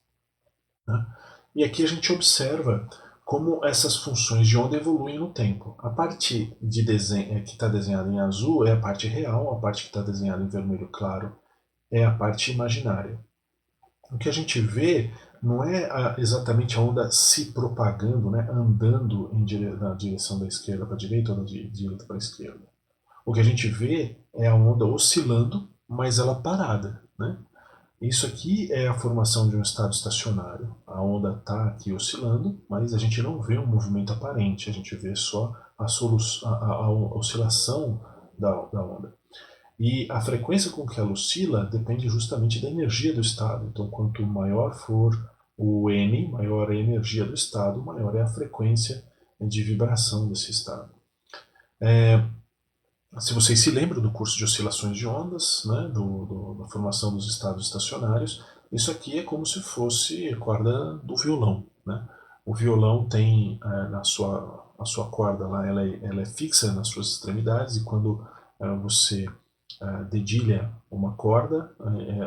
Né? E aqui a gente observa como essas funções de onda evoluem no tempo. A parte de desenho que está desenhada em azul é a parte real, a parte que está desenhada em vermelho claro é a parte imaginária. O que a gente vê não é exatamente a onda se propagando, né, andando na direção da esquerda para a direita ou da direita para a esquerda. O que a gente vê é a onda oscilando, mas ela parada. Né? Isso aqui é a formação de um estado estacionário. A onda está aqui oscilando, mas a gente não vê um movimento aparente, a gente vê só a oscilação da onda. E a frequência com que ela oscila depende justamente da energia do estado. Então, quanto maior for o N, maior é a energia do estado, maior é a frequência de vibração desse estado. Se vocês se lembram do curso de oscilações de ondas, né, da formação dos estados estacionários, isso aqui é como se fosse a corda do violão. Né? O violão tem a sua corda lá, ela é fixa nas suas extremidades, e quando você dedilha uma corda,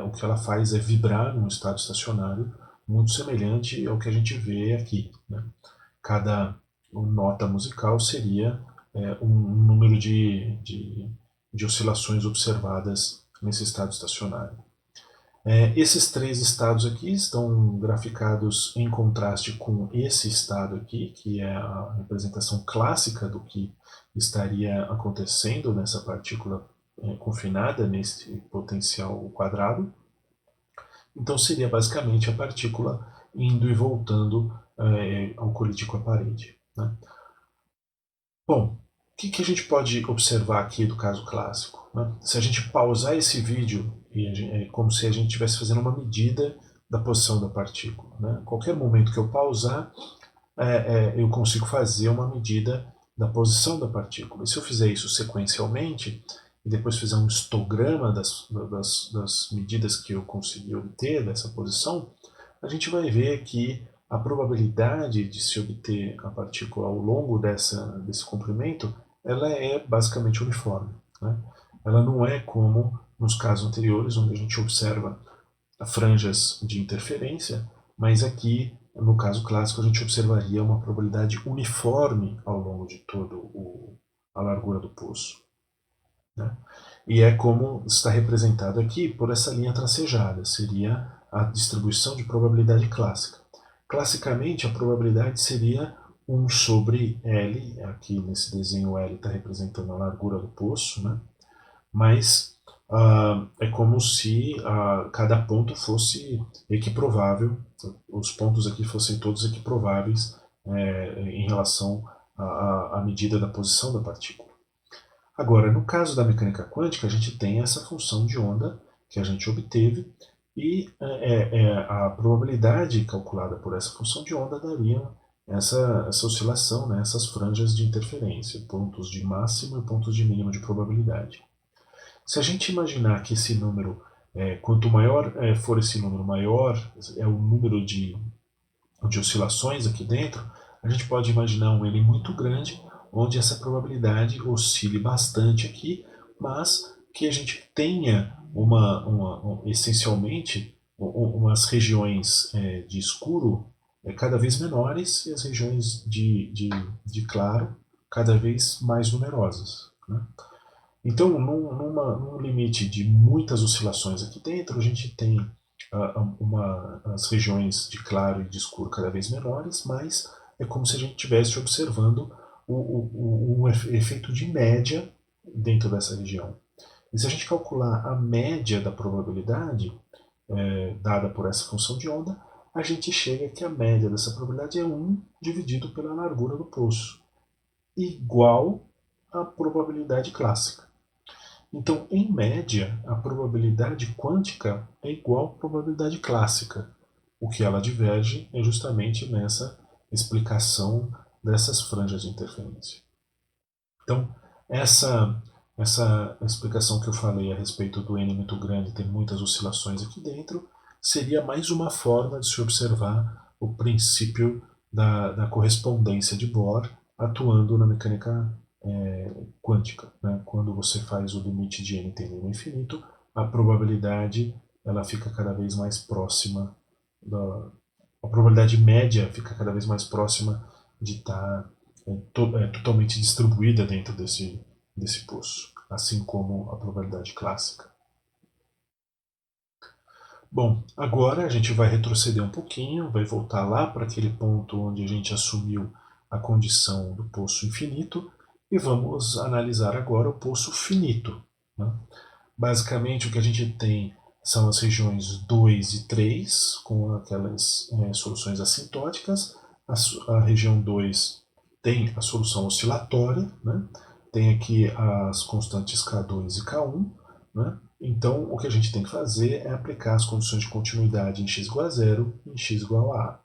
o que ela faz é vibrar num estado estacionário, muito semelhante ao que a gente vê aqui. Né? Cada nota musical seria um número de oscilações observadas nesse estado estacionário. Esses três estados aqui estão graficados em contraste com esse estado aqui, que é a representação clássica do que estaria acontecendo nessa partícula confinada nesse potencial quadrado. Então seria basicamente a partícula indo e voltando ao colidir com a parede, né? Bom, o que a gente pode observar aqui do caso clássico, né? Se a gente pausar esse vídeo, é como se a gente estivesse fazendo uma medida da posição da partícula, né? Qualquer momento que eu pausar, eu consigo fazer uma medida da posição da partícula. E se eu fizer isso sequencialmente, e depois fizer um histograma das medidas que eu consegui obter dessa posição, a gente vai ver que a probabilidade de se obter a partícula ao longo desse comprimento, ela é basicamente uniforme, né? Ela não é como nos casos anteriores, onde a gente observa franjas de interferência, mas aqui, no caso clássico, a gente observaria uma probabilidade uniforme ao longo de toda a largura do poço, né? E é como está representado aqui por essa linha tracejada, seria a distribuição de probabilidade clássica. Classicamente, a probabilidade seria 1 sobre L, aqui nesse desenho L está representando a largura do poço, né? Mas é como se cada ponto fosse equiprovável, os pontos aqui fossem todos equiprováveis em relação à medida da posição da partícula. Agora, no caso da mecânica quântica, a gente tem essa função de onda que a gente obteve e a probabilidade calculada por essa função de onda daria essa oscilação, né, essas franjas de interferência, pontos de máximo e pontos de mínimo de probabilidade. Se a gente imaginar que esse número, quanto maior for esse número, maior é o número de oscilações aqui dentro, a gente pode imaginar um N muito grande, onde essa probabilidade oscile bastante aqui, mas que a gente tenha essencialmente umas regiões de escuro cada vez menores e as regiões de claro cada vez mais numerosas, né? Então, num limite de muitas oscilações aqui dentro, a gente tem as regiões de claro e de escuro cada vez menores, mas é como se a gente estivesse observando um efeito de média dentro dessa região. E se a gente calcular a média da probabilidade dada por essa função de onda, a gente chega que a média dessa probabilidade é 1 dividido pela largura do poço, igual à probabilidade clássica. Então, em média, a probabilidade quântica é igual à probabilidade clássica. O que ela diverge é justamente nessa explicação dessas franjas de interferência. Então, essa explicação que eu falei a respeito do N muito grande, tem muitas oscilações aqui dentro, seria mais uma forma de se observar o princípio da correspondência de Bohr atuando na mecânica quântica, né? Quando você faz o limite de n tendendo ao infinito, a probabilidade ela fica cada vez mais próxima a probabilidade média fica cada vez mais próxima de estar totalmente distribuída dentro desse poço, assim como a probabilidade clássica. Bom, agora a gente vai retroceder um pouquinho, vai voltar lá para aquele ponto onde a gente assumiu a condição do poço infinito e vamos analisar agora o poço finito, né? Basicamente o que a gente tem são as regiões 2 e 3, com aquelas soluções assintóticas. A região 2 tem a solução oscilatória, né? Tem aqui as constantes K2 e K1, né? Então o que a gente tem que fazer é aplicar as condições de continuidade em x igual a 0 e em x igual a A.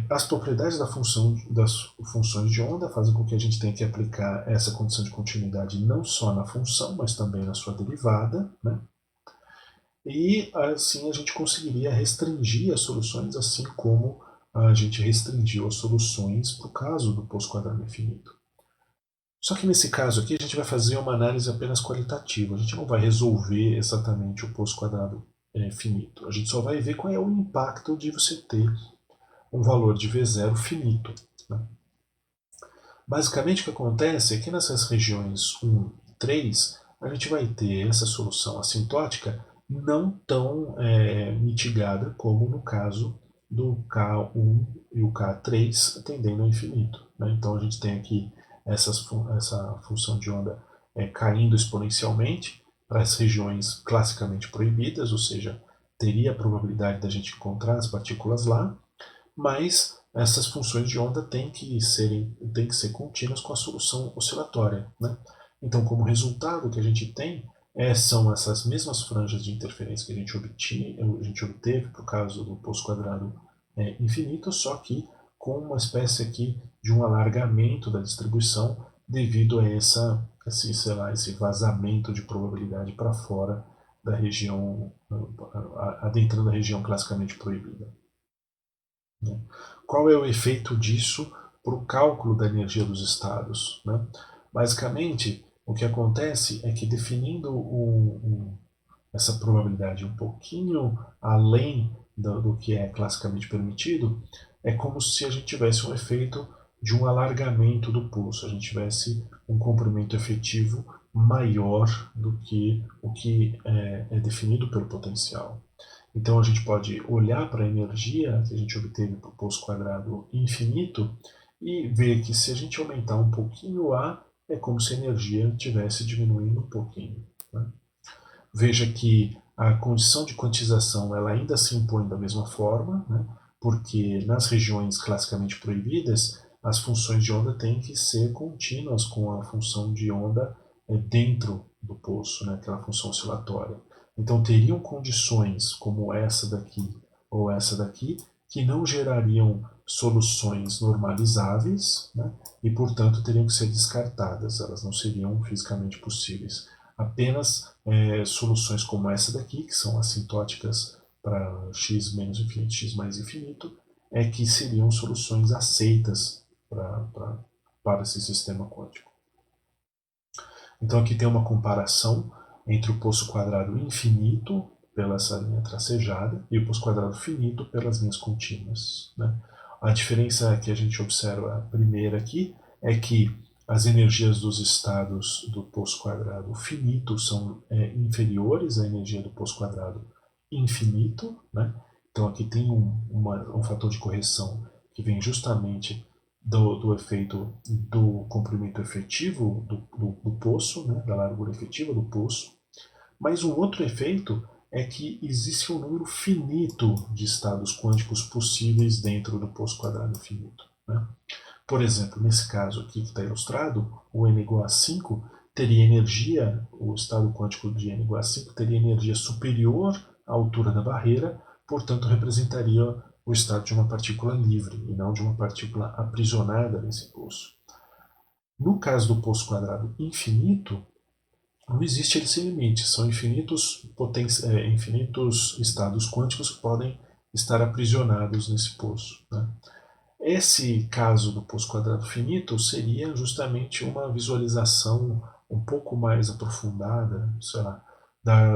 As propriedades das funções de onda fazem com que a gente tenha que aplicar essa condição de continuidade não só na função, mas também na sua derivada, né? E assim a gente conseguiria restringir as soluções, assim como a gente restringiu as soluções para o caso do poço quadrado infinito. Só que nesse caso aqui a gente vai fazer uma análise apenas qualitativa, a gente não vai resolver exatamente o poço quadrado finito, a gente só vai ver qual é o impacto de você ter um valor de V0 finito, né? Basicamente o que acontece é que nessas regiões 1 e 3 a gente vai ter essa solução assintótica não tão mitigada como no caso do K1 e o K3 tendendo ao infinito, né? Então a gente tem aqui essa função de onda caindo exponencialmente para as regiões classicamente proibidas, ou seja, teria a probabilidade da gente encontrar as partículas lá, mas essas funções de onda têm que ser contínuas com a solução oscilatória, né? Então, como resultado, o que a gente tem são essas mesmas franjas de interferência que a gente obteve para o caso do poço quadrado infinito, só que com uma espécie aqui de um alargamento da distribuição devido a esse vazamento de probabilidade para fora da região, adentrando a região classicamente proibida. Né? Qual é o efeito disso para o cálculo da energia dos estados? Né? Basicamente, o que acontece é que definindo essa probabilidade um pouquinho além do que é classicamente permitido, é como se a gente tivesse um efeito de um alargamento do pulso, a gente tivesse um comprimento efetivo maior do que o que é definido pelo potencial. Então a gente pode olhar para a energia que a gente obteve para o pulso quadrado infinito e ver que se a gente aumentar um pouquinho A, é como se a energia estivesse diminuindo um pouquinho. Né? Veja que a condição de quantização ela ainda se impõe da mesma forma, né? Porque nas regiões classicamente proibidas, as funções de onda têm que ser contínuas com a função de onda dentro do poço, né? Aquela função oscilatória. Então teriam condições como essa daqui ou essa daqui que não gerariam soluções normalizáveis, né? E portanto teriam que ser descartadas, elas não seriam fisicamente possíveis. Apenas soluções como essa daqui, que são assintóticas para x menos infinito, x mais infinito, é que seriam soluções aceitas para esse sistema quântico. Então aqui tem uma comparação entre o poço quadrado infinito pela essa linha tracejada e o poço quadrado finito pelas linhas contínuas. Né? A diferença que a gente observa primeira aqui é que as energias dos estados do poço quadrado finito são inferiores à energia do poço quadrado infinito. Né? Então aqui tem um fator de correção que vem justamente do efeito do comprimento efetivo do poço, né, da largura efetiva do poço. Mas um outro efeito é que existe um número finito de estados quânticos possíveis dentro do poço quadrado finito. Né? Por exemplo, nesse caso aqui que está ilustrado, o n igual a 5 teria energia, o estado quântico de n igual a 5 teria energia superior à altura da barreira, portanto representaria o estado de uma partícula livre e não de uma partícula aprisionada nesse poço. No caso do poço quadrado infinito, não existe esse limite, são infinitos estados quânticos que podem estar aprisionados nesse poço. Né? Esse caso do poço quadrado finito seria justamente uma visualização um pouco mais aprofundada, sei lá,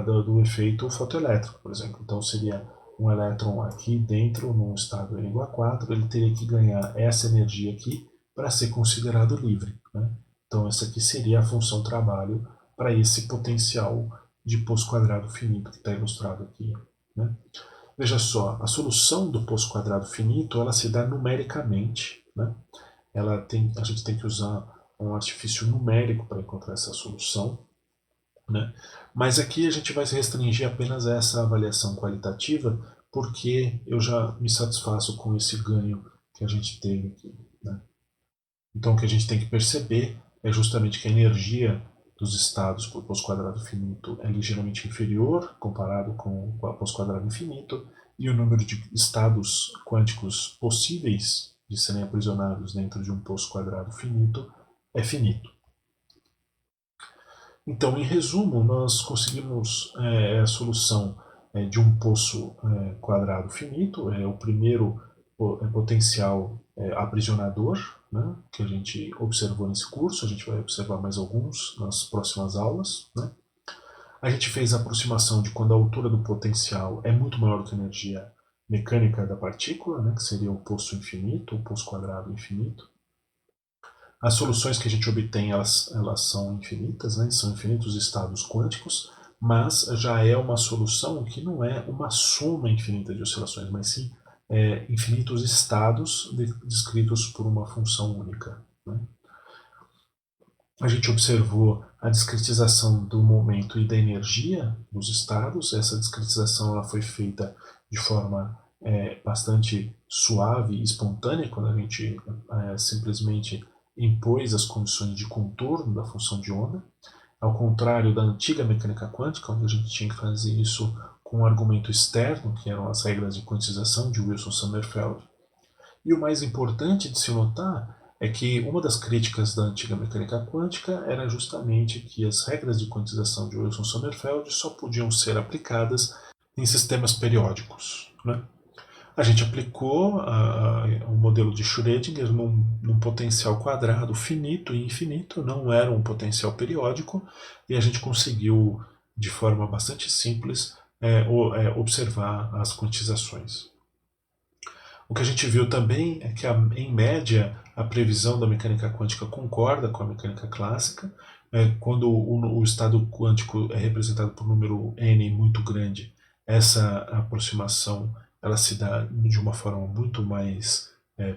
do efeito fotoelétrico, por exemplo. Então seria um elétron aqui dentro, num estado n igual a 4, ele teria que ganhar essa energia aqui para ser considerado livre. Né? Então essa aqui seria a função trabalho para esse potencial de poço quadrado finito que está ilustrado aqui. Né? Veja só, a solução do poço quadrado finito ela se dá numericamente. Né? A gente tem que usar um artifício numérico para encontrar essa solução. Né? Mas aqui a gente vai se restringir apenas a essa avaliação qualitativa, porque eu já me satisfaço com esse ganho que a gente teve aqui. Né? Então o que a gente tem que perceber é justamente que a energia dos estados por poço quadrado finito é ligeiramente inferior comparado com o poço quadrado infinito, e o número de estados quânticos possíveis de serem aprisionados dentro de um poço quadrado finito é finito. Então, em resumo, nós conseguimos a solução de um poço quadrado finito, o primeiro potencial aprisionador, né, que a gente observou nesse curso. A gente vai observar mais alguns nas próximas aulas. Né. A gente fez a aproximação de quando a altura do potencial é muito maior do que a energia mecânica da partícula, né, que seria o poço infinito, o poço quadrado infinito. As soluções que a gente obtém, elas são infinitas, né? São infinitos estados quânticos, mas já é uma solução que não é uma soma infinita de oscilações, mas sim infinitos estados descritos por uma função única, né? A gente observou a discretização do momento e da energia dos estados. Essa discretização ela foi feita de forma bastante suave e espontânea, quando a gente simplesmente impôs as condições de contorno da função de onda, ao contrário da antiga mecânica quântica, onde a gente tinha que fazer isso com um argumento externo, que eram as regras de quantização de Wilson-Sommerfeld. E o mais importante de se notar é que uma das críticas da antiga mecânica quântica era justamente que as regras de quantização de Wilson-Sommerfeld só podiam ser aplicadas em sistemas periódicos, né? A gente aplicou o modelo de Schrödinger num potencial quadrado finito e infinito, não era um potencial periódico, e a gente conseguiu, de forma bastante simples, observar as quantizações. O que a gente viu também é que, em média, a previsão da mecânica quântica concorda com a mecânica clássica. Quando o estado quântico é representado por um número n muito grande, essa aproximação ela se dá de uma forma muito mais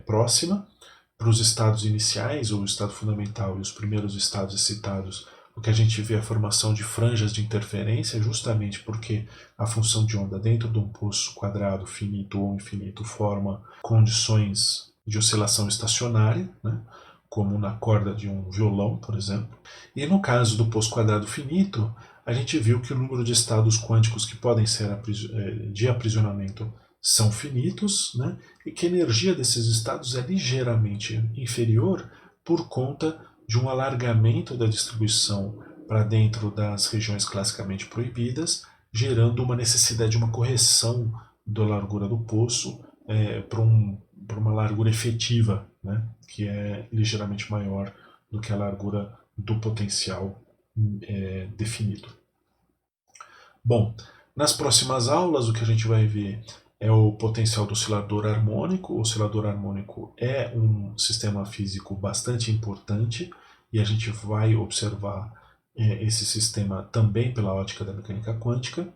próxima. Para os estados iniciais, ou o estado fundamental e os primeiros estados excitados, o que a gente vê é a formação de franjas de interferência, justamente porque a função de onda dentro de um poço quadrado finito ou infinito forma condições de oscilação estacionária, né? Como na corda de um violão, por exemplo. E no caso do poço quadrado finito, a gente viu que o número de estados quânticos que podem ser de aprisionamento são finitos, né? E que a energia desses estados é ligeiramente inferior por conta de um alargamento da distribuição para dentro das regiões classicamente proibidas, gerando uma necessidade de uma correção da largura do poço para uma largura efetiva, né? Que é ligeiramente maior do que a largura do potencial definido. Bom, nas próximas aulas o que a gente vai ver é o potencial do oscilador harmônico. O oscilador harmônico é um sistema físico bastante importante e a gente vai observar esse sistema também pela ótica da mecânica quântica.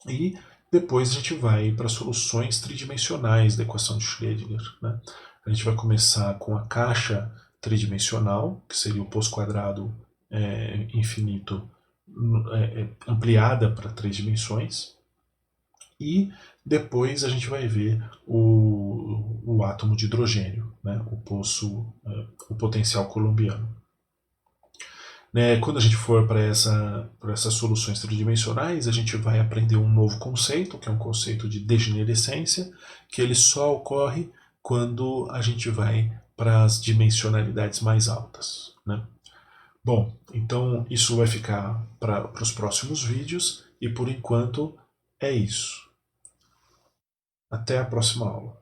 E depois a gente vai para soluções tridimensionais da equação de Schrödinger, né? A gente vai começar com a caixa tridimensional, que seria o poço quadrado infinito ampliada para 3 dimensões. E depois a gente vai ver o átomo de hidrogênio, né? O potencial colombiano. Quando a gente for para essas soluções tridimensionais, a gente vai aprender um novo conceito, que é um conceito de degenerescência, que ele só ocorre quando a gente vai para as dimensionalidades mais altas, né? Bom, então isso vai ficar para os próximos vídeos, e por enquanto é isso. Até a próxima aula.